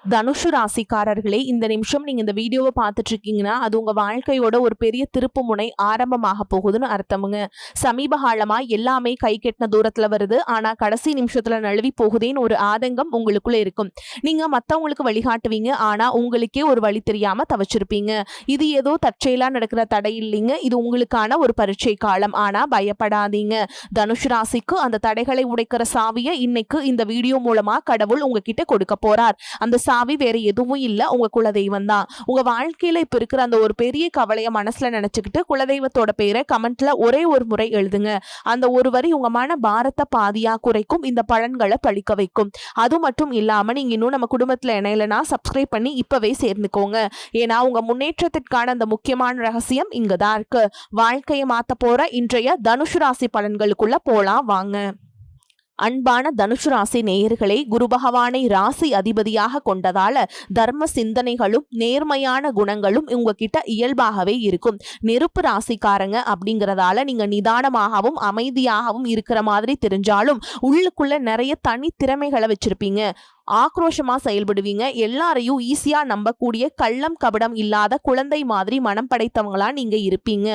தனுஷு ராசிக்காரர்களே, இந்த நிமிஷம் நீங்க இந்த வீடியோவை பார்த்துட்டு இருக்கீங்கன்னா அது உங்க வாழ்க்கையோட ஒரு பெரிய திருப்பு முனை ஆரம்பமாக போகுதுன்னு அர்த்தமுங்க. சமீப காலமா எல்லாமே கை கெட்டின தூரத்துல வருது, ஆனா கடைசி நிமிஷத்துல நழுவி போகுதேன்னு ஒரு ஆதங்கம் உங்களுக்குள்ள இருக்கும். நீங்க மத்தவங்களுக்கு வழிகாட்டுவீங்க, ஆனா உங்களுக்கே ஒரு வழி தெரியாம தவிச்சிருப்பீங்க. இது ஏதோ தற்செயலா நடக்கிற தடை இல்லைங்க, இது உங்களுக்கான ஒரு பரீட்சை காலம். ஆனா பயப்படாதீங்க. தனுஷு ராசிக்கு அந்த தடைகளை உடைக்கிற சாவியை இன்னைக்கு இந்த வீடியோ மூலமா கடவுள் உங்ககிட்ட கொடுக்க போறார். அந்த சாவி வேற எதுவும் இல்ல, உங்க குலதெய்வம் தான். உங்க வாழ்க்கையில இப்ப இருக்கிற அந்த ஒரு பெரிய கவலைய மனசுல நினைச்சுக்கிட்டு குலதெய்வத்தோட பேரை கமெண்ட்ல ஒரே ஒரு முறை எழுதுங்க. அந்த ஒரு வரி உங்க மன பாரத்தை பாதியா குறைக்கும், இந்த பலன்களை பழிக்க வைக்கும். அது மட்டும் இல்லாம நீங்க இன்னும் நம்ம குடும்பத்துல இணையலனா சப்ஸ்கிரைப் பண்ணி இப்பவே சேர்ந்துக்கோங்க. ஏன்னா உங்க முன்னேற்றத்திற்கான அந்த முக்கியமான ரகசியம் இங்கதான் இருக்கு. வாழ்க்கையை மாத்த போற இன்றைய தனுஷு ராசி பலன்களுக்குள்ள போலாம் வாங்க. அன்பான தனுஷு ராசி நேயர்களே, குரு பகவானை ராசி அதிபதியாக கொண்டதால தர்ம சிந்தனைகளும் நேர்மையான குணங்களும் உங்ககிட்ட இயல்பாகவே இருக்கும். நெருப்பு ராசிக்காரங்க அப்படிங்கறதால நீங்க நிதானமாகவும் அமைதியாகவும் இருக்கிற மாதிரி தெரிஞ்சாலும் உள்ளுக்குள்ள நிறைய தனி திறமைகளை வச்சிருப்பீங்க. ஆக்ரோஷமா செயல்படுவீங்க. எல்லாரையும் ஈஸியா நம்பக்கூடிய கள்ளம் கபடம் இல்லாத குழந்தை மாதிரி மனம் படைத்தவங்களா நீங்க இருப்பீங்க.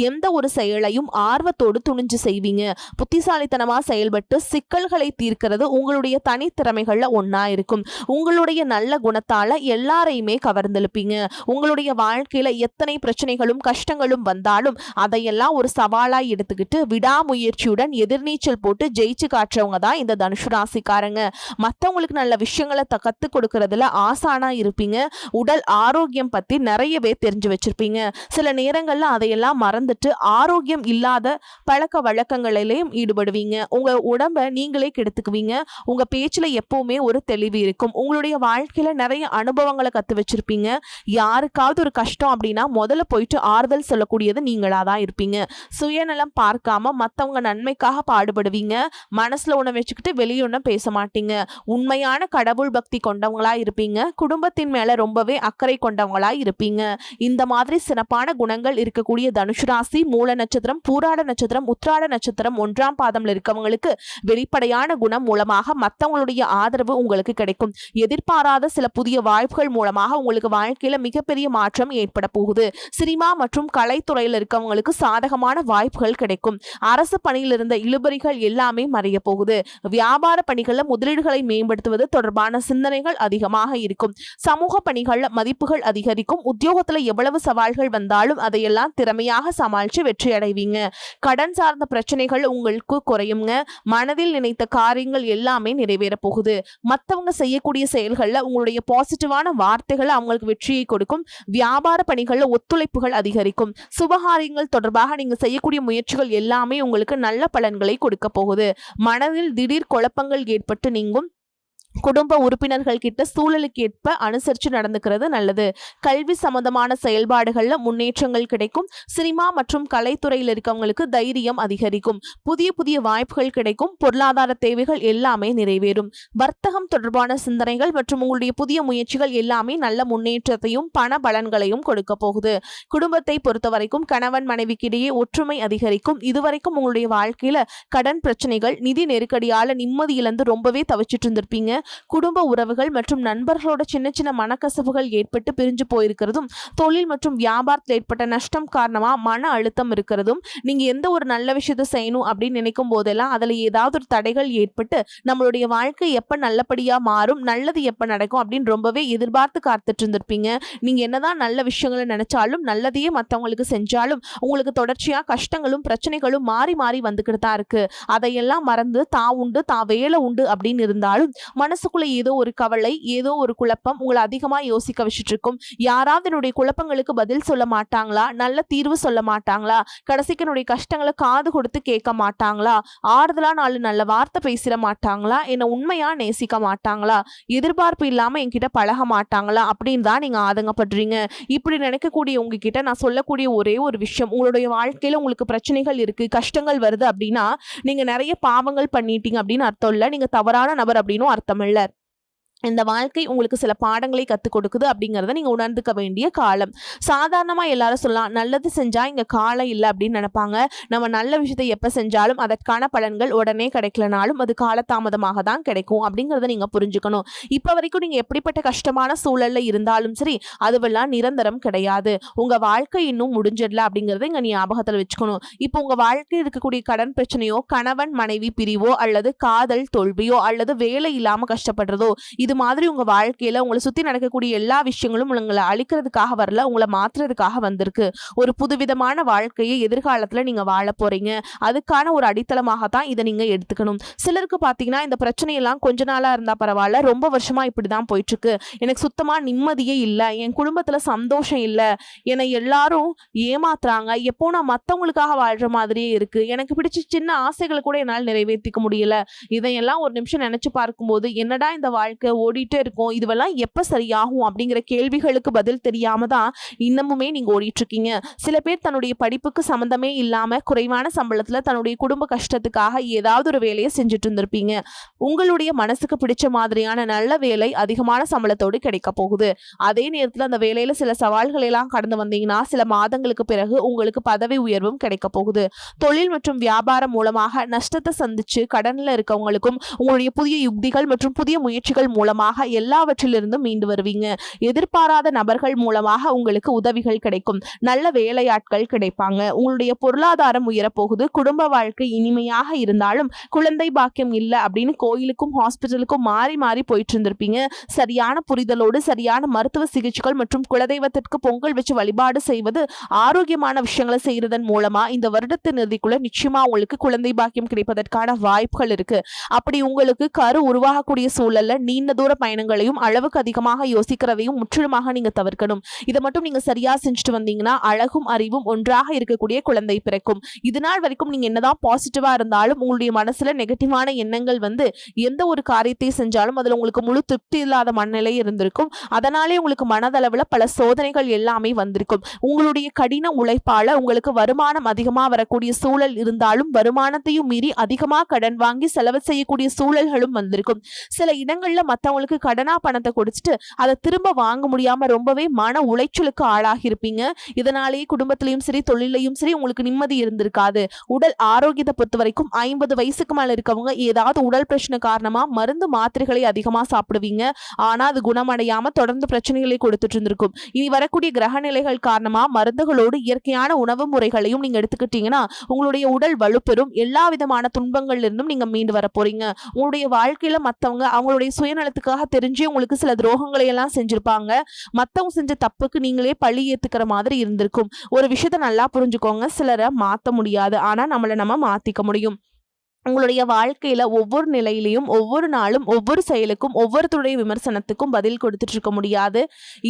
எந்த ஒரு செயலையும் ஆர்வத்தோடு துணிஞ்சு செய்வீங்க. புத்திசாலித்தனமா செயல்பட்டு சிக்கல்களை தீர்க்கிறது உங்களுடைய தனித்திறமைகள்ல ஒன்னா இருக்கும். உங்களுடைய நல்ல குணத்தால எல்லாரையுமே கவர்ந்தெழுப்பீங்க. உங்களுடைய வாழ்க்கையில எத்தனை பிரச்சனைகளும் கஷ்டங்களும் வந்தாலும் அதையெல்லாம் ஒரு சவாலாய் எடுத்துக்கிட்டு விடாமுயற்சியுடன் எதிர்நீச்சல் போட்டு ஜெயிச்சு காட்டுறவங்க தான் இந்த தனுஷு ராசிக்காரங்க. மற்றவங்களுக்கு நல்ல விஷயங்களை கத்துக் கொடுக்கறதுல ஆசானா இருப்பீங்க. உடல் ஆரோக்கியம் பத்தி நிறையவே தெரிஞ்சு வச்சிருப்பீங்க. சில நேரங்கள்ல அதையெல்லாம் மறந்துட்டு ஆரோக்கியம் இல்லாத பழக்க வழக்கங்களிலேயும் ஈடுபடுவீங்க. உங்க உடம்ப நீங்களே கெடுத்துக்குவீங்க. உங்க பேச்சுல எப்பவுமே ஒரு தெளிவு இருக்கும். உங்களுடைய வாழ்க்கையில நிறைய அனுபவங்களை கத்து வச்சிருப்பீங்க. யாருக்காவது ஒரு கஷ்டம் அப்படின்னா முதல்ல போயிட்டு ஆறுதல் சொல்லக்கூடியது நீங்களா தான் இருப்பீங்க. சுயநலம் பார்க்காம மத்தவங்க நன்மைக்காக பாடுபடுவீங்க. மனசுல ஒண்ணு வச்சுக்கிட்டு வெளியொன்னு பேச மாட்டீங்க. உண்மையான கடவுள் பக்தி கொண்டவங்களா இருப்பீங்க. குடும்பத்தின் மேல ரொம்பவே அக்கறை கொண்டவங்களா இருப்பீங்க. இந்த மாதிரி சிறப்பான குணங்கள் இருக்கக்கூடிய தனுஷு ராசி மூல நட்சத்திரம், பூராட நட்சத்திரம், உத்திராட நட்சத்திரம் 1ஆம் பாதம்ல இருக்கவங்களுக்கு வெளிப்படையான குணம் மூலமாக மத்தவங்களுடைய ஆதரவு உங்களுக்கு கிடைக்கும். எதிர்பாராத சில புதிய வாய்ப்புகள் மூலமாக உங்களுக்கு வாழ்க்கையில மிகப்பெரிய மாற்றம் ஏற்பட போகுது. சினிமா மற்றும் கலைத்துறையில் இருக்கவங்களுக்கு சாதகமான வாய்ப்புகள் கிடைக்கும். அரசு பணியில் இருந்த இழுபறிகள் எல்லாமே மறைய போகுது. வியாபார பணிகள்ல முதலீடுகளை மேம்படுத்துவது தொடர்பான சிந்தனைகள் அதிகமாக இருக்கும். சமூக பணிகள்ல மதிப்புகள் அதிகரிக்கும். உத்தியோகத்துல எவ்வளவு சவால்கள் வந்தாலும் அதையெல்லாம் திறமையாக சமாளிச்சு வெற்றி அடைவீங்க. கடன் சார்ந்த பிரச்சனைகள் உங்களுக்கு குறையுங்க. மனதில் நினைத்த காரியங்கள் எல்லாமே நிறைவேற போகுது. மற்றவங்க செய்யக்கூடிய செயல்கள்ல உங்களுடைய பாசிட்டிவான வார்த்தைகள் அவங்களுக்கு வெற்றியை கொடுக்கும். வியாபார பணிகள்ல ஒத்துழைப்புகள் அதிகரிக்கும். சுபகாரியங்கள் தொடர்பாக நீங்க செய்யக்கூடிய முயற்சிகள் எல்லாமே உங்களுக்கு நல்ல பலன்களை கொடுக்க போகுது. மனதில் திடீர் குழப்பங்கள் ஏற்பட்டு நீங்கும். குடும்ப உறுப்பினர்கள் கிட்ட சூழலுக்கு ஏற்ப அனுசரித்து நடந்துக்கிறது நல்லது. கல்வி சம்பந்தமான செயல்பாடுகள்ல முன்னேற்றங்கள் கிடைக்கும். சினிமா மற்றும் கலைத்துறையில் இருக்கவங்களுக்கு தைரியம் அதிகரிக்கும். புதிய புதிய வாய்ப்புகள் கிடைக்கும். பொருளாதார தேவைகள் எல்லாமே நிறைவேறும். வர்த்தகம் தொடர்பான சிந்தனைகள் மற்றும் உங்களுடைய புதிய முயற்சிகள் எல்லாமே நல்ல முன்னேற்றத்தையும் பண பலன்களையும் கொடுக்க போகுது. குடும்பத்தை பொறுத்த வரைக்கும் கணவன் மனைவிக்கிடையே ஒற்றுமை அதிகரிக்கும். இதுவரைக்கும் உங்களுடைய வாழ்க்கையில கடன் பிரச்சனைகள், நிதி நெருக்கடியால நிம்மதி இழந்து ரொம்பவே தவிச்சிட்டு இருந்திருப்பீங்க. குடும்ப உறவுகள் மற்றும் நண்பர்களோட சின்ன சின்ன மனக்கசப்புகள் ஏற்பட்டு பிரிஞ்சு போயிருக்கிறதும், தொழில் மற்றும் வியாபாரத்தில் ஏற்பட்ட நஷ்டம் காரணமா மன அழுத்தம் இருக்கிறதும், நீங்க எந்த ஒரு நல்ல விஷயத்தை செய்யணும் அப்படின்னு நினைக்கும் போதெல்லாம் அதுல ஏதாவது ஒரு தடைகள் ஏற்பட்டு நம்மளுடைய வாழ்க்கை எப்ப நல்லபடியா மாறும், நல்லது எப்ப நடக்கும் அப்படின்னு ரொம்பவே எதிர்பார்த்து காத்துட்டு இருந்திருப்பீங்க. நீங்க என்னதான் நல்ல விஷயங்களை நினைச்சாலும், நல்லதையே மற்றவங்களுக்கு செஞ்சாலும் உங்களுக்கு தொடர்ச்சியா கஷ்டங்களும் பிரச்சனைகளும் மாறி மாறி வந்துகிட்டு தான் இருக்கு. அதையெல்லாம் மறந்து தான் உண்டு தான் வேலை உண்டு அப்படின்னு இருந்தாலும் மனசுக்குள்ள ஏதோ ஒரு கவலை, ஏதோ ஒரு குழப்பம் உங்களை அதிகமா யோசிக்க வச்சுட்டு இருக்கும். யாராவது என்னுடைய குழப்பங்களுக்கு பதில் சொல்ல மாட்டாங்களா, நல்ல தீர்வு சொல்ல மாட்டாங்களா, கடைசிக்கு என்னுடைய கஷ்டங்களை காது கொடுத்து கேட்க மாட்டாங்களா, ஆறுதலா 4 நல்ல வார்த்தை பேசிட மாட்டாங்களா, என்னை உண்மையா நேசிக்க மாட்டாங்களா, எதிர்பார்ப்பு இல்லாம என்கிட்ட பழக மாட்டாங்களா அப்படின்னு தான் நீங்க ஆதங்கப்படுறீங்க. இப்படி நினைக்கக்கூடிய உங்ககிட்ட நான் சொல்லக்கூடிய ஒரே ஒரு விஷயம், உங்களுடைய வாழ்க்கையில உங்களுக்கு பிரச்சனைகள் இருக்கு, கஷ்டங்கள் வருது அப்படின்னா நீங்க நிறைய பாவங்கள் பண்ணிட்டீங்க அப்படின்னு அர்த்தம் இல்லை. நீங்க தவறான நபர் அப்படின்னு அர்த்தம் இல்லை. இந்த வாழ்க்கை உங்களுக்கு சில பாடங்களை கத்துக் கொடுக்குது அப்படிங்கிறத நீங்க உணர்ந்துக்க வேண்டிய காலம். சாதாரணமா எல்லாரும் சொல்லலாம், நல்லது செஞ்சா இங்க காலம் இல்லை அப்படின்னு நினைப்பாங்க. நம்ம நல்ல விஷயத்தை எப்ப செஞ்சாலும் அதற்கான பலன்கள் உடனே கிடைக்கலனாலும் அது காலதாமதமாக தான் கிடைக்கும் அப்படிங்கிறத நீங்க புரிஞ்சுக்கணும். இப்ப வரைக்கும் நீங்க எப்படிப்பட்ட கஷ்டமான சூழல்ல இருந்தாலும் சரி, அதுவெல்லாம் நிரந்தரம் கிடையாது. உங்க வாழ்க்கை இன்னும் முடிஞ்சிடல அப்படிங்கறத இங்க ஞாபகத்துல வச்சுக்கணும். இப்போ உங்க வாழ்க்கையில் இருக்கக்கூடிய கடன் பிரச்சனையோ, கணவன் மனைவி பிரிவோ, அல்லது காதல் தோல்வியோ, அல்லது வேலை இல்லாம கஷ்டப்படுறதோ, இது மாதிரி உங்க வாழ்க்கையில உங்களை சுத்தி நடக்கக்கூடிய எல்லா விஷயங்களும் உங்களை அழிக்கிறதுக்காக வரல, உங்களை மாத்துறதுக்காக வந்திருக்கு. ஒரு புதுவிதமான வாழ்க்கையை எதிர்காலத்துல நீங்க வாழ போறீங்க. அதுக்கான ஒரு அடித்தளமாக தான் இதை நீங்க எடுத்துக்கணும். சிலருக்கு பாத்தீங்கன்னா இந்த பிரச்சனையெல்லாம் கொஞ்ச நாளா இருந்தா பரவாயில்ல, ரொம்ப வருஷமா இப்படிதான் போயிட்டு இருக்கு, எனக்கு சுத்தமா நிம்மதியே இல்லை, என் குடும்பத்துல சந்தோஷம் இல்லை, என்னை எல்லாரும் ஏமாத்துறாங்க, எப்போ நான் மத்தவங்களுக்காக வாழ்ற மாதிரியே இருக்கு, எனக்கு பிடிச்ச சின்ன ஆசைகளை கூட என்னால் நிறைவேற்றிக்க முடியல, இதையெல்லாம் ஒரு நிமிஷம் நினைச்சு பார்க்கும்போது என்னடா இந்த வாழ்க்கை ஓடிட்டே இருக்கும், இதுவெல்லாம் எப்ப சரியாகும் அப்படிங்கிற கேள்விகளுக்கு பதில் தெரியாம தான் இன்னமுமே நீங்க ஓடிட்டு இருக்கீங்க. சில பேர் தன்னுடைய படிப்புக்கு சம்பந்தமே இல்லாம குறைவான சம்பளத்துல தன்னுடைய குடும்ப கஷ்டத்துக்காக ஏதாவது ஒரு வேலையை செஞ்சுட்டு இருந்திருப்பீங்க. உங்களுடைய மனசுக்கு பிடிச்ச மாதிரியான நல்ல வேலை அதிகமான சம்பளத்தோடு கிடைக்க போகுது. அதே நேரத்துல அந்த வேலையில சில சவால்களை எல்லாம் கடந்து வந்தீங்கன்னா சில மாதங்களுக்கு பிறகு உங்களுக்கு பதவி உயர்வும் கிடைக்க போகுது. தொழில் மற்றும் வியாபாரம் மூலமாக நஷ்டத்தை சந்திச்சு கடன்ல இருக்கவங்களுக்கும் உங்களுடைய புதிய யுக்திகள் மற்றும் புதிய முயற்சிகள் மூலமாக எல்லாவற்றிலிருந்தும் மீண்டு வருவீங்க. எதிர்பாராத நபர்கள் மூலமாக உங்களுக்கு உதவிகள் கிடைக்கும். நல்ல வேலையாட்கள் கிடைப்பாங்க. உங்களுடைய பொருளாதாரம் உயரப்போகுது. குடும்ப வாழ்க்கை இனிமையாக இருந்தாலும் குழந்தை பாக்கியம் இல்லை அப்படின்னு கோயிலுக்கும் ஹாஸ்பிட்டலுக்கும் மாறி மாறி போயிட்டு இருந்திருப்பீங்க. சரியான புரிதலோடு சரியான மருத்துவ சிகிச்சைகள் மற்றும் குலதெய்வத்திற்கு பொங்கல் வச்சு வழிபாடு செய்வது, ஆரோக்கியமான விஷயங்களை செய்யறதன் மூலமா இந்த வருடத்தின் இறுதிக்குள்ள நிச்சயமா உங்களுக்கு குழந்தை பாக்கியம் கிடைப்பதற்கான வாய்ப்புகள் இருக்கு. அப்படி உங்களுக்கு கரு உருவாகக்கூடிய சூழல்ல நீண்ட தூர பயணங்களையும் அளவுக்கு அதிகமாக யோசிக்கிறதையும் முற்றிலுமாக நீங்க தவிர்க்கணும். இதை மட்டும் நீங்க சரியா செஞ்சுட்டு வந்தீங்கன்னா அழகும் அறிவும் ஒன்றாக இருக்கக்கூடிய குழந்தை பிறக்கும். இது நாள் வரைக்கும் நீங்க என்னதான் பாசிட்டிவா இருந்தாலும் உங்களுடைய மனசுல நெகட்டிவான எண்ணங்கள் வந்து எந்த ஒரு காரியத்தை செஞ்சாலும் அதுல உங்களுக்கு முழு திருப்தி இல்லாத மனநிலை இருந்திருக்கும். அதனாலே உங்களுக்கு மனதளவுல பல சோதனைகள் எல்லாமே வந்திருக்கும். உங்களுடைய கடின உழைப்பால உங்களுக்கு வருமானம் அதிகமா வரக்கூடிய சூழல் இருந்தாலும் வருமானத்தையும் மீறி அதிகமா கடன் வாங்கி செலவு செய்யக்கூடிய சூழல்களும் வந்திருக்கும். சில இடங்கள்ல மத்தவங்களுக்கு கடனா பணத்தை கொடுத்துட்டு அதை திரும்ப வாங்க முடியாம ரொம்பவே மன உளைச்சலுக்கு ஆளாகி இருப்பீங்க. இதனாலேயே குடும்பத்திலையும் சரி தொழிலையும் சரி உங்களுக்கு நிம்மதி இருந்திருக்காது. உடல் ஆரோக்கியத்தை பொறுத்த வரைக்கும் 50 வயசுக்கு மேல இருக்கவங்க ஏதாவது உடல் பிரச்சனை காரணமா மருந்து மாத்திரைகளை அதிகமா சாப்பிடுவீங்க. ஆனா அது குணமடையாம தொடர்ந்து பிரச்சனைகளை கொடுத்துட்டு இருந்திருக்கும். இனி வரக்கூடிய கிரக நிலைகள் காரணமா மருந்துகளோடு இயற்கையான உணவு முறைகளையும் நீங்க எடுத்துக்கிட்டீங்கன்னா உங்களுடைய உடல் வலுப்பெறும். எல்லா விதமான துன்பங்கள்ல இருந்தும் நீங்க மீண்டு வர போறீங்க. உங்களுடைய வாழ்க்கையில மத்தவங்க அவங்களுடைய சுயநலத்துக்காக தெரிஞ்சு உங்களுக்கு சில துரோகங்களை எல்லாம் செஞ்சிருப்பாங்க. மத்தவங்க செஞ்ச தப்புக்கு நீங்களே பழி ஏத்துக்கிற மாதிரி இருந்திருக்கும். ஒரு விஷயத்த நல்லா புரிஞ்சுக்கோங்க, சிலரை மாத்த முடியாது, ஆனா நம்மளை நம்ம மாத்திக்க முடியும். உங்களுடைய வாழ்க்கையில ஒவ்வொரு நிலையிலையும் ஒவ்வொரு நாளும் ஒவ்வொரு செயலுக்கும் ஒவ்வொருத்தருடைய விமர்சனத்துக்கும் பதில் கொடுத்துட்டு இருக்க முடியாது.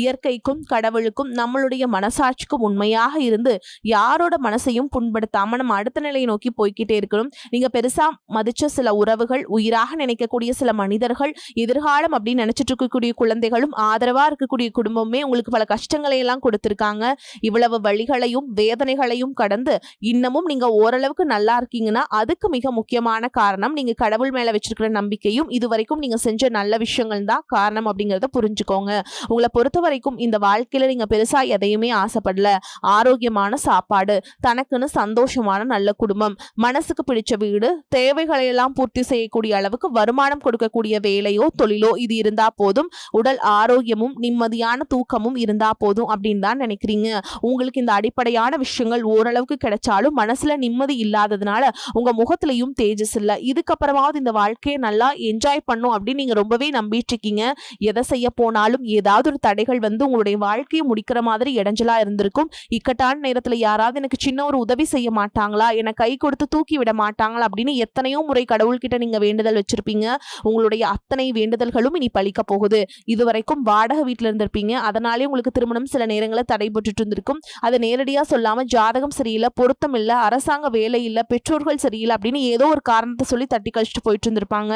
இயற்கைக்கும் கடவுளுக்கும் நம்மளுடைய மனசாட்சிக்கும் உண்மையாக இருந்து யாரோட மனசையும் புண்படுத்தாம நம்ம அடுத்த நிலையை நோக்கி போய்கிட்டே இருக்கணும். நீங்க பெருசா மதிச்ச சில உறவுகள், உயிராக நினைக்கக்கூடிய சில மனிதர்கள், எதிர்காலம் அப்படின்னு நினைச்சிட்டு இருக்கக்கூடிய குழந்தைகளும் ஆதரவா இருக்கக்கூடிய குடும்பமே உங்களுக்கு பல கஷ்டங்களை எல்லாம் கொடுத்திருக்காங்க. இவ்வளவு வழிகளையும் வேதனைகளையும் கடந்து இன்னமும் நீங்க ஓரளவுக்கு நல்லா இருக்கீங்கன்னா அதுக்கு மிக முக்கியமான காரணம் நீங்க கடவுள் மேல வச்சிருக்கிற நம்பிக்கையும் இதுவரைக்கும் நீங்க செஞ்ச நல்ல விஷயங்கள் தான் காரணம் அப்படிங்கறத புரிஞ்சுக்கோங்க. உங்களை பொறுத்த வரைக்கும் இந்த வாழ்க்கையில நீங்க பெருசா எதையுமே ஆசைப்படல. ஆரோக்கியமான சாப்பாடு, தனக்குன்னு சந்தோஷமான நல்ல குடும்பம், மனசுக்கு பிடிச்ச வீடு, தேவைகளை எல்லாம் பூர்த்தி செய்யக்கூடிய அளவுக்கு வருமானம் கொடுக்கக்கூடிய வேலையோ தொழிலோ இது இருந்தா போதும். உடல் ஆரோக்கியமும் நிம்மதியான தூக்கமும் இருந்தா போதும் அப்படின்னு தான் நினைக்கிறீங்க. உங்களுக்கு இந்த அடிப்படையான விஷயங்கள் ஓரளவுக்கு கிடைச்சாலும் மனசுல நிம்மதி இல்லாததுனால உங்க முகத்திலையும் தேஜஸ் இல்ல. இதுக்கப்புறமாவது இந்த வாழ்க்கையை நல்லா என்ஜாய் பண்ணும் அப்படின்னு நீங்க ரொம்பவே நம்பிட்டு இருக்கீங்க. எதை செய்ய போனாலும் ஏதாவது ஒரு தடைகள் வந்து உங்களுடைய வாழ்க்கையை முடிக்கிற மாதிரி இடைஞ்சலா இருந்திருக்கும். இக்கட்டான நேரத்துல யாராவது எனக்கு சின்ன ஒரு உதவி செய்ய மாட்டாங்களா, என்னை கை கொடுத்து தூக்கி விட மாட்டாங்களா அப்படின்னு எத்தனையோ முறை கடவுள்கிட்ட நீங்க வேண்டுதல் வச்சிருப்பீங்க. உங்களுடைய அத்தனை வேண்டுதல்களும் இனி பலிக்க போகுது. இதுவரைக்கும் வாடகை வீட்டுல இருந்திருப்பீங்க. அதனாலே உங்களுக்கு திருமணம் சில நேரங்களில் தடைபட்டு இருந்திருக்கும். அதை நேரடியா சொல்லாம ஜாதகம் சரியில்லை, பொருத்தம் இல்லை, அரசாங்க வேலை இல்லை, பெற்றோர்கள் சரியில்லை அப்படின்னு ஏதோ ஒரு காரணத்தை சொல்லி தட்டி கழிச்சிட்டு போயிட்டு இருந்திருப்பாங்க.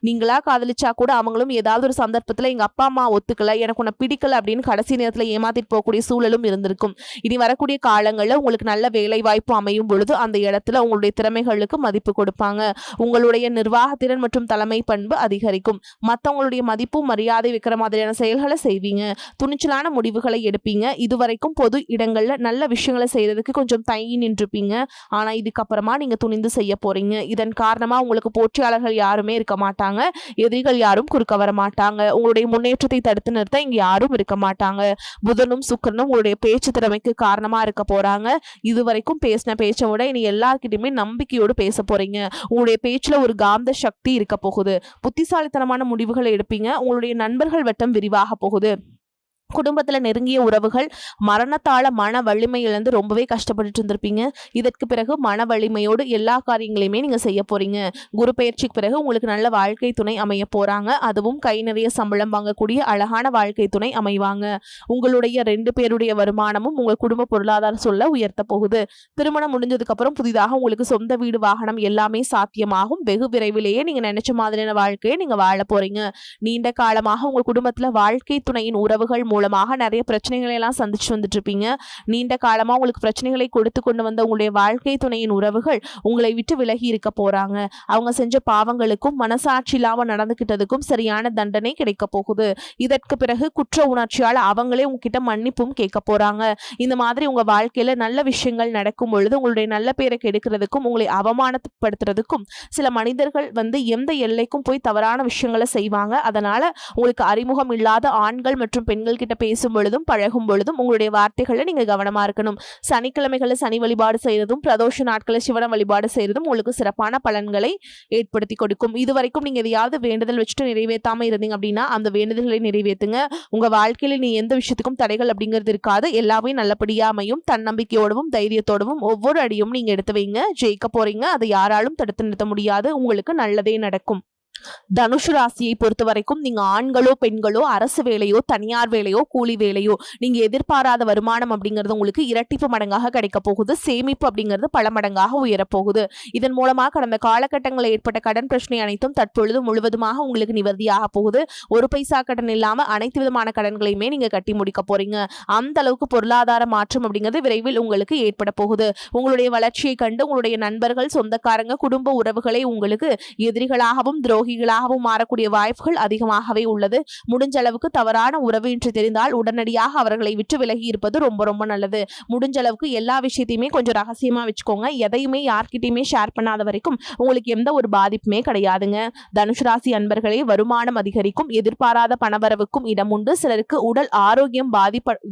நீங்களா காதலிச்சா கூட அவங்களும் ஏதாவது ஒரு சந்தர்ப்பத்துல எங்க அப்பா அம்மா ஒத்துக்கல, எனக்கு உன்னை பிடிக்கல அப்படின்னு கடைசி நேரத்துல ஏமாத்திட்டு போகக்கூடிய சூழலும் இருந்திருக்கும். இனி வரக்கூடிய காலங்கள்ல உங்களுக்கு நல்ல வேலை வாய்ப்பு அமையும் பொழுது அந்த இடத்துல உங்களுடைய திறமைகளுக்கு மதிப்பு கொடுப்பாங்க. உங்களுடைய நிர்வாகத்திறன் மற்றும் தலைமை பண்பு அதிகரிக்கும். மற்றவங்களுடைய மதிப்பும் மரியாதை வைக்கிற மாதிரியான செயல்களை செய்வீங்க. துணிச்சலான முடிவுகளை எடுப்பீங்க. இதுவரைக்கும் பொது இடங்கள்ல நல்ல விஷயங்களை செய்யறதுக்கு கொஞ்சம் தயங்கி நின்றுப்பீங்க. ஆனா இதுக்கப்புறமா நீங்க துணிந்து செய்ய போறீங்க. இதன் காரணமா உங்களுக்கு போட்டியாளர்கள் யாருமே இருக்க மாட்டாங்க. எதிரிகள் யாரும் குறுக்க வர மாட்டாங்க. உங்களுடைய முன்னேற்றத்தை தடுத்து நிறுத்த இங்க யாரும் இருக்க மாட்டாங்க. புதனும் சுக்கிரனும் உங்களுடைய பேச்சு திறமைக்கு காரணமா இருக்க போறாங்க. இதுவரைக்கும் பேசின பேச்சை விட இனி எல்லார்கிட்டயுமே நம்பிக்கையோடு பேச போறீங்க. உங்களுடைய பேச்சுல ஒரு காந்த சக்தி இருக்க போகுது. புத்திசாலித்தனமான முடிவுகளை எடுப்பீங்க. உங்களுடைய நண்பர்கள் வட்டம் விரிவாக போகுது. குடும்பத்துல நெருங்கிய உறவுகள் மரணத்தால மன வலிமை இழந்து ரொம்பவே கஷ்டப்பட்டுட்டு இருந்திருப்பீங்க. இதற்கு பிறகு மன வலிமையோடு எல்லா காரியங்களையுமே நீங்க செய்ய போறீங்க. குரு பயிற்சிக்கு பிறகு உங்களுக்கு நல்ல வாழ்க்கை துணை அமைய போறாங்க. அதுவும் கை நிறைய சம்பளம் வாங்கக்கூடிய அழகான வாழ்க்கை துணை அமைவாங்க. உங்களுடைய 2 பேருடைய வருமானமும் உங்க குடும்ப பொருளாதார சொல்ல உயர்த்த போகுது. திருமணம் முடிஞ்சதுக்கு அப்புறம் புதிதாக உங்களுக்கு சொந்த வீடு வாகனம் எல்லாமே சாத்தியமாகும். வெகு விரைவிலேயே நீங்க நினைச்ச மாதிரியான வாழ்க்கையை நீங்க வாழ போறீங்க. நீண்ட காலமாக உங்க குடும்பத்துல வாழ்க்கை துணையின் உறவுகள் மூலமாக நிறைய பிரச்சனைகளை எல்லாம் சந்திச்சு வந்துட்டு இருப்பீங்க. நீண்ட காலமா உங்களுக்கு பிரச்சனைகளை கொடுத்து கொண்டு வந்த உங்களுடைய வாழ்க்கை துணையின் உறவுகள் உங்களை விட்டு விலகி இருக்க போறாங்க. அவங்க செஞ்ச பாவங்களுக்கும் மனசாட்சி இல்லாம நடந்துகிட்டதுக்கும் சரியான தண்டனை கிடைக்க போகுது. இதற்கு பிறகு குற்ற உணர்ச்சியால் அவங்களே உங்ககிட்ட மன்னிப்பும் கேட்க போறாங்க. இந்த மாதிரி உங்க வாழ்க்கையில நல்ல விஷயங்கள் நடக்கும் பொழுது உங்களுடைய நல்ல பேரை கெடுக்கிறதுக்கும் உங்களை அவமானப்படுத்துறதுக்கும் சில மனிதர்கள் எந்த எல்லைக்கும் போய் தவறான விஷயங்களை செய்வாங்க. அதனால உங்களுக்கு அறிமுகம் இல்லாத ஆண்கள் மற்றும் பெண்கள் கிட்ட பேசும் பொழுதும் பழகும் பொழுதும் உங்களுடைய வார்த்தைகளை நீங்க கவனமா இருக்கணும். சனிக்கிழமைகளை சனி வழிபாடு செய்யறதும் பிரதோஷ நாட்களை சிவன வழிபாடு செய்யறதும் உங்களுக்கு சிறப்பான பலன்களை ஏற்படுத்தி கொடுக்கும். இதுவரைக்கும் நீங்க எதையாவது வேண்டுதல் வச்சுட்டு நிறைவேற்றாம இருந்தீங்க அப்படின்னா அந்த வேண்டுதல்களை நிறைவேற்றுங்க. உங்க வாழ்க்கையில நீ எந்த விஷயத்துக்கும் தடைகள் அப்படிங்கிறது இருக்காது. எல்லாமே நல்லபடியா அமையும். தன்னம்பிக்கையோடவும் தைரியத்தோடவும் ஒவ்வொரு அடியும் நீங்க எடுத்து வைங்க. ஜெயிக்க போறீங்க. அதை யாராலும் தடுத்து நிறுத்த முடியாது. உங்களுக்கு நல்லதே நடக்கும். தனுசு ராசியை பொறுத்த வரைக்கும் நீங்க ஆண்களோ பெண்களோ அரசு வேலையோ தனியார் வேலையோ கூலி வேலையோ நீங்க எதிர்பாராத வருமானம் அப்படிங்கிறது உங்களுக்கு இரட்டிப்பு மடங்காக கிடைக்க போகுது. சேமிப்பு அப்படிங்கிறது பல மடங்காக உயரப்போகுது. இதன் மூலமாக கடந்த காலகட்டங்களில் ஏற்பட்ட கடன் பிரச்சனை அனைத்தும் தற்பொழுது முழுவதுமாக உங்களுக்கு நிவர்த்தியாக போகுது. ஒரு பைசா கடன் இல்லாம அனைத்து விதமான கடன்களையுமே நீங்க கட்டி முடிக்க போறீங்க. அந்த அளவுக்கு பொருளாதார மாற்றம் அப்படிங்கிறது விரைவில் உங்களுக்கு ஏற்பட போகுது. உங்களுடைய வளர்ச்சியை கண்டு உங்களுடைய நண்பர்கள் சொந்தக்காரங்க குடும்ப உறவுகளை உங்களுக்கு எதிரிகளாகவும் துரோகிகளாகவும் மாறக்கூடிய வாய்ப்புகள் அதிகமாகவே உள்ளது. முடிஞ்ச அளவுக்கு தவறான உறவு என்று தெரிந்தால் உடனடியாக அவர்களை விட்டு விலகி இருப்பது ரொம்ப ரொம்ப நல்லது. முடிஞ்ச அளவுக்கு எல்லா விஷயத்தையுமே கொஞ்சம் ரகசியமா வச்சுக்கோங்க. எதையுமே யார்கிட்டயுமே ஷேர் பண்ணாத வரைக்கும் உங்களுக்கு எந்த ஒரு பாதிப்புமே கிடையாதுங்க. தனுசு ராசி அன்பர்களே, வருமானம் அதிகரிக்கும். எதிர்பாராத பணவரவுக்கும் இடம் உண்டு. சிலருக்கு உடல் ஆரோக்கியம்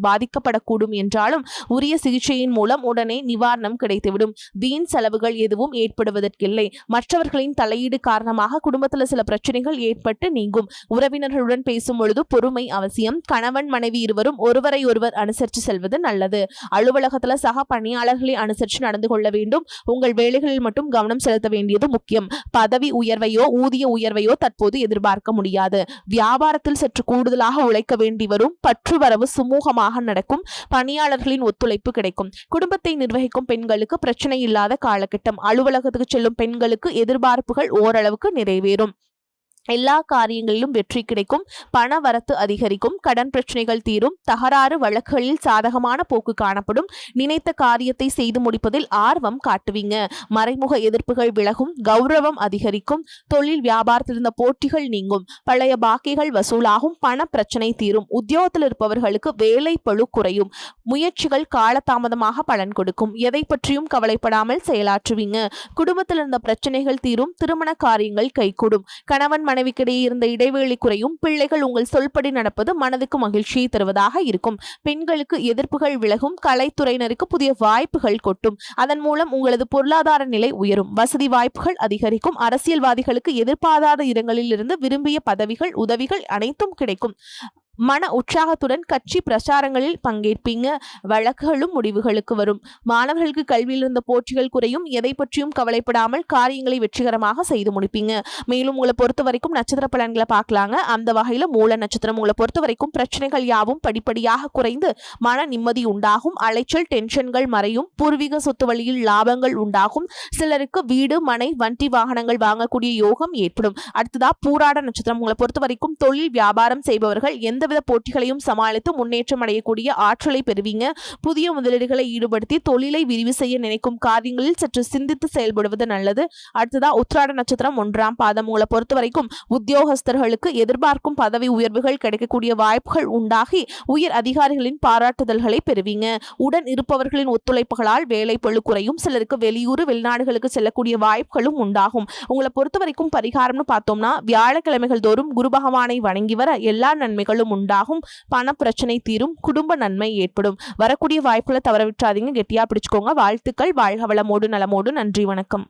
பாதிக்கப்படக்கூடும் என்றாலும் உரிய சிகிச்சையின் மூலம் உடனே நிவாரணம் கிடைத்துவிடும். வீண் செலவுகள் எதுவும் ஏற்படுவதற்கில்லை. மற்றவர்களின் தலையீடு காரணமாக குடும்பத்தில் சில பிரச்சனைகள் ஏற்பட்டு நீங்கும். உறவினர்களுடன் பேசும் பொழுது பொறுமை அவசியம். கணவன் மனைவி இருவரும் ஒருவரை ஒருவர் அனுசரித்து செல்வது நல்லது. அலுவலகத்துல சக பணியாளர்களை அனுசரித்து நடந்து கொள்ள வேண்டும். உங்கள் வேலைகளில் மட்டும் கவனம் செலுத்த வேண்டியது முக்கியம். பதவி உயர்வையோ ஊதிய உயர்வையோ தற்போது எதிர்பார்க்க முடியாது. வியாபாரத்தில் சற்று கூடுதலாக உழைக்க வேண்டி வரும். பற்று வரவு சுமூகமாக நடக்கும். பணியாளர்களின் ஒத்துழைப்பு கிடைக்கும். குடும்பத்தை நிர்வகிக்கும் பெண்களுக்கு பிரச்சனை இல்லாத காலகட்டம். அலுவலகத்துக்கு செல்லும் பெண்களுக்கு எதிர்பார்ப்புகள் ஓரளவுக்கு நிறைவேறும். எல்லா காரியங்களிலும் வெற்றி கிடைக்கும். பண வரத்து அதிகரிக்கும். கடன் பிரச்சனைகள் தீரும். தகராறு வழக்குகளில் சாதகமான போக்கு காணப்படும். நினைத்த காரியத்தை செய்து முடிப்பதில் ஆர்வம் காட்டுவீங்க. மறைமுக எதிர்ப்புகள் விலகும். கௌரவம் அதிகரிக்கும். தொழில் வியாபாரத்தில் இருந்த போட்டிகள் நீங்கும். பழைய பாக்கிகள் வசூலாகும். பண பிரச்சனை தீரும். உத்தியோகத்தில் இருப்பவர்களுக்கு வேலை பளு குறையும். முயற்சிகள் காலதாமதமாக பலன் கொடுக்கும். எதை பற்றியும் கவலைப்படாமல் செயலாற்றுவீங்க. குடும்பத்தில் இருந்த பிரச்சனைகள் தீரும். திருமண காரியங்கள் கைகூடும். கணவன் மனைவிக்கிடையே இருந்த இடைவெளி குறையும். பிள்ளைகள் உங்கள் சொல்படி நடப்பது மனதுக்கு மகிழ்ச்சியை தருவதாக இருக்கும். பெண்களுக்கு எதிர்ப்புகள் விலகும். கலைத்துறையினருக்கு புதிய வாய்ப்புகள் கொட்டும். அதன் மூலம் உங்களது பொருளாதார நிலை உயரும். வசதி வாய்ப்புகள் அதிகரிக்கும். அரசியல்வாதிகளுக்கு எதிர்பாராத இடங்களில் இருந்து விரும்பிய பதவிகள் உதவிகள் அனைத்தும் கிடைக்கும். மன உற்சாகத்துடன் கட்சி பிரச்சாரங்களில் பங்கேற்பீங்க. வழக்குகளும் முடிவுகளுக்கு வரும். மாணவர்களுக்கு கல்வியில் இருந்த போட்டிகள் குறையும். எதை பற்றியும் கவலைப்படாமல் காரியங்களை வெற்றிகரமாக செய்து முடிப்பீங்க. மேலும் உங்களை பொறுத்த வரைக்கும் நட்சத்திர பலன்களை பார்க்கலாங்க. அந்த வகையில மூல நட்சத்திரம் உங்களை பொறுத்த வரைக்கும் பிரச்சனைகள் யாவும் படிப்படியாக குறைந்து மன நிம்மதி உண்டாகும். அலைச்சல் டென்ஷன்கள் மறையும். பூர்வீக சொத்து வழியில் லாபங்கள் உண்டாகும். சிலருக்கு வீடு மனை வண்டி வாகனங்கள் வாங்கக்கூடிய யோகம் ஏற்படும். அடுத்ததா பூராட நட்சத்திரம் உங்களை பொறுத்த வரைக்கும் தொழில் வியாபாரம் செய்பவர்கள் எந்தவித போட்டிகளையும் சமாளித்து முன்னேற்றம் அடையக்கூடிய ஆற்றலை பெறுவீங்க. புதிய முதலீடுகளை ஈடுபடுத்தி தொழிலை விரிவு செய்ய நினைக்கும் காரியங்களில் சற்று சிந்தித்து செயல்படுவது நல்லது. அடுத்ததா உத்திராட நட்சத்திரம் 1ஆம் பாதம் உங்களை பொறுத்த வரைக்கும் உத்தியோகஸ்தர்களுக்கு எதிர்பார்க்கும் பதவி உயர்வுகள் கிடைக்கக்கூடிய வாய்ப்புகள் உண்டாகி உயர் அதிகாரிகளின் பாராட்டுதல்களை பெறுவீங்க. உடன் இருப்பவர்களின் ஒத்துழைப்புகளால் வேலை பளு குறையும். சிலருக்கு வெளியூர் வெளிநாடுகளுக்கு செல்லக்கூடிய வாய்ப்புகளும் உண்டாகும். உங்களை பொறுத்த வரைக்கும் பரிகாரம்னு பார்த்தோம்னா வியாழக்கிழமைகள் தோறும் குரு பகவானை வணங்கி வர எல்லா நன்மைகளும் உண்டாகும். பண பிரச்சனை தீரும். குடும்ப நன்மை ஏற்படும். வரக்கூடிய வாய்ப்புகளை தவற விட்டுறாதீங்க. கெட்டியா பிடிச்சுக்கோங்க. வாழ்த்துக்கள். வாழ்க வளமோடு நலமோடு. நன்றி, வணக்கம்.